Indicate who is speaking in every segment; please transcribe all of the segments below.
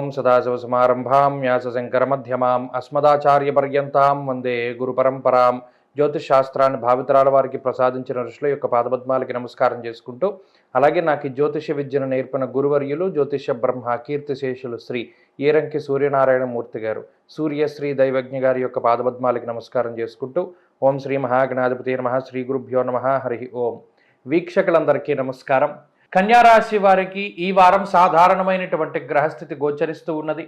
Speaker 1: ఓం సదాశివసమారంభాం వ్యాసశంకరమధ్యమాం అస్మదాచార్యపర్యంతాం వందే గురుపరంపరాం. జ్యోతిష్ శాస్త్రాన్ని భావితరాల వారికి ప్రసాదించిన ఋషుల యొక్క పాదపద్మాలకి నమస్కారం చేసుకుంటూ, అలాగే నాకు ఈ జ్యోతిష విద్యను నేర్పిన గురువర్యులు జ్యోతిష బ్రహ్మ కీర్తిశేషులు శ్రీ ఈరంకి సూర్యనారాయణమూర్తి గారు, సూర్యశ్రీ దైవజ్ఞ గారి యొక్క పాదపద్మాలకి నమస్కారం చేసుకుంటూ, ఓం శ్రీ మహాగణాధిపతి నమః, శ్రీ గురుభ్యో నమః, హరి ఓం. వీక్షకులందరికీ నమస్కారం. కన్యారాశి వారికి ఈ వారం సాధారణమైనటువంటి గ్రహస్థితి గోచరిస్తూ ఉన్నది.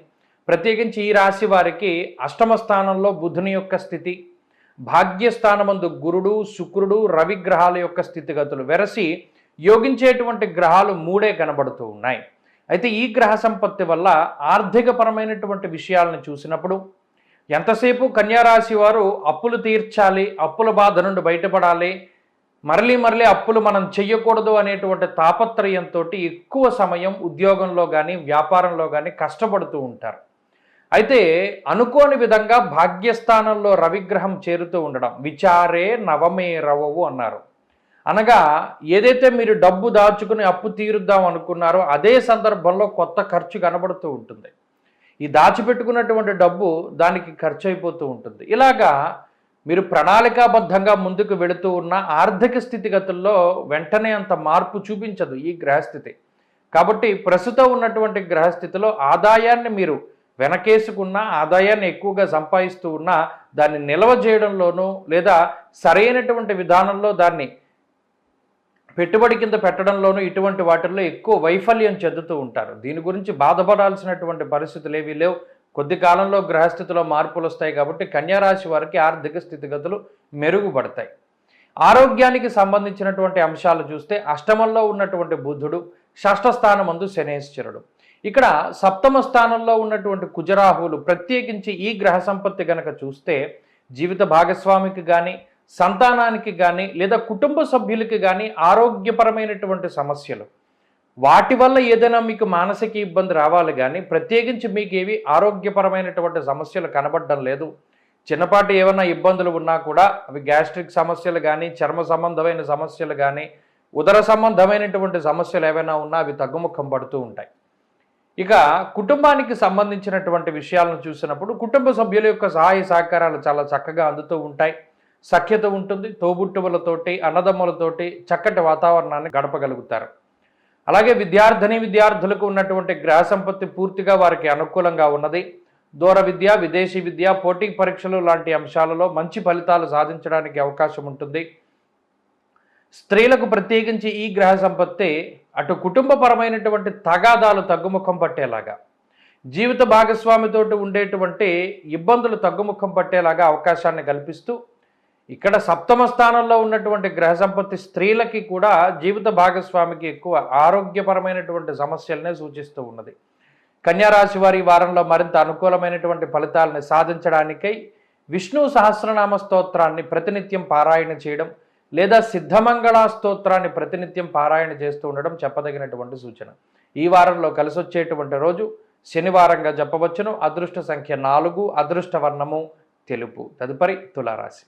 Speaker 1: ప్రత్యేకించి ఈ రాశి వారికి అష్టమ స్థానంలో బుధుని యొక్క స్థితి, భాగ్యస్థానమందు గురుడు, శుక్రుడు, రవి గ్రహాల యొక్క స్థితిగతులు వెరసి యోగించేటువంటి గ్రహాలు మూడే కనబడుతూ ఉన్నాయి. అయితే ఈ గ్రహ సంపత్తి వల్ల ఆర్థికపరమైనటువంటి విషయాలను చూసినప్పుడు ఎంతసేపు కన్యారాశి వారు అప్పులు తీర్చాలి, అప్పుల బాధ నుండి బయటపడాలి, మరలి అప్పులు మనం చెయ్యకూడదు అనేటువంటి తాపత్రయంతో ఎక్కువ సమయం ఉద్యోగంలో కానీ వ్యాపారంలో కానీ కష్టపడుతూ ఉంటారు. అయితే అనుకోని విధంగా భాగ్యస్థానంలో రవిగ్రహం చేరుతూ ఉండడం, విచారే నవమే రవవు అన్నారు. అనగా ఏదైతే మీరు డబ్బు దాచుకుని అప్పు తీరుద్దాం అనుకున్నారో అదే సందర్భంలో కొత్త ఖర్చు కనబడుతూ ఉంటుంది. ఈ దాచిపెట్టుకున్నటువంటి డబ్బు దానికి ఖర్చు అయిపోతూ ఉంటుంది. ఇలాగా మీరు ప్రణాళికాబద్ధంగా ముందుకు వెళుతూ ఉన్న ఆర్థిక స్థితిగతుల్లో వెంటనే అంత మార్పు చూపించదు ఈ గ్రహస్థితి. కాబట్టి ప్రస్తుతం ఉన్నటువంటి గ్రహస్థితిలో ఆదాయాన్ని మీరు వెనకేసుకున్న, ఆదాయాన్ని ఎక్కువగా సంపాదిస్తూ ఉన్నా దాన్ని నిల్వ చేయడంలోనూ లేదా సరైనటువంటి విధానంలో దాన్ని పెట్టుబడి కింద పెట్టడంలోనూ ఇటువంటి వాటిల్లో ఎక్కువ వైఫల్యం చెందుతూ ఉంటారు. దీని గురించి బాధపడాల్సినటువంటి పరిస్థితులు ఏవీ లేవు. కొద్ది కాలంలో గ్రహస్థితిలో మార్పులు వస్తాయి కాబట్టి కన్యారాశి వారికి ఆర్థిక స్థితిగతులు మెరుగుపడతాయి. ఆరోగ్యానికి సంబంధించినటువంటి అంశాలు చూస్తే అష్టమంలో ఉన్నటువంటి బుధుడు, షష్ఠ స్థానమందు శనేశ్వరుడు, ఇక్కడ సప్తమ స్థానంలో ఉన్నటువంటి కుజరాహువులు, ప్రత్యేకించి ఈ గ్రహ సంపత్తి గనక చూస్తే జీవిత భాగస్వామికి కానీ, సంతానానికి కానీ లేదా కుటుంబ సభ్యులకి కానీ ఆరోగ్యపరమైనటువంటి సమస్యలు, వాటి వల్ల ఏదైనా మీకు మానసిక ఇబ్బంది రావాలి కానీ ప్రత్యేకించి మీకు ఏవి ఆరోగ్యపరమైనటువంటి సమస్యలు కనబడడం లేదు. చిన్నపాటి ఏమైనా ఇబ్బందులు ఉన్నా కూడా అవి గ్యాస్ట్రిక్ సమస్యలు కానీ, చర్మ సంబంధమైన సమస్యలు కానీ, ఉదర సంబంధమైనటువంటి సమస్యలు ఏవైనా ఉన్నా అవి తగ్గుముఖం పడుతూ ఉంటాయి. ఇక కుటుంబానికి సంబంధించినటువంటి విషయాలను చూసినప్పుడు కుటుంబ సభ్యుల యొక్క సహాయ సహకారాలు చాలా చక్కగా అందుతూ ఉంటాయి. సఖ్యత ఉంటుంది. తోబుట్టువులతోటి, అన్నదమ్ములతోటి చక్కటి వాతావరణాన్ని గడపగలుగుతారు. అలాగే విద్యార్థులకు ఉన్నటువంటి గ్రహ సంపత్తి పూర్తిగా వారికి అనుకూలంగా ఉన్నది. దూర విద్య, విదేశీ విద్య, పోటీ పరీక్షలు లాంటి అంశాలలో మంచి ఫలితాలు సాధించడానికి అవకాశం ఉంటుంది. స్త్రీలకు ప్రత్యేకించి ఈ గ్రహ సంపత్తి అటు కుటుంబపరమైనటువంటి తగాదాలు తగ్గుముఖం పట్టేలాగా, జీవిత భాగస్వామితోటి ఉండేటువంటి ఇబ్బందులు తగ్గుముఖం పట్టేలాగా అవకాశాన్ని కల్పిస్తూ, ఇక్కడ సప్తమ స్థానంలో ఉన్నటువంటి గ్రహ సంపత్తి స్త్రీలకి కూడా జీవిత భాగస్వామికి ఎక్కువ ఆరోగ్యపరమైనటువంటి సమస్యలనే సూచిస్తూ ఉన్నది. కన్యారాశి వారి వారంలో మరింత అనుకూలమైనటువంటి ఫలితాలను సాధించడానికై విష్ణు సహస్రనామ స్తోత్రాన్ని ప్రతినిత్యం పారాయణ చేయడం లేదా సిద్ధమంగళ స్తోత్రాన్ని ప్రతినిత్యం పారాయణ చేస్తూ ఉండడం చెప్పదగినటువంటి సూచన. ఈ వారంలో కలిసి వచ్చేటువంటి రోజు శనివారంగా చెప్పవచ్చును. అదృష్ట సంఖ్య 4, అదృష్ట వర్ణము తెలుపు. తదుపరి తులారాశి.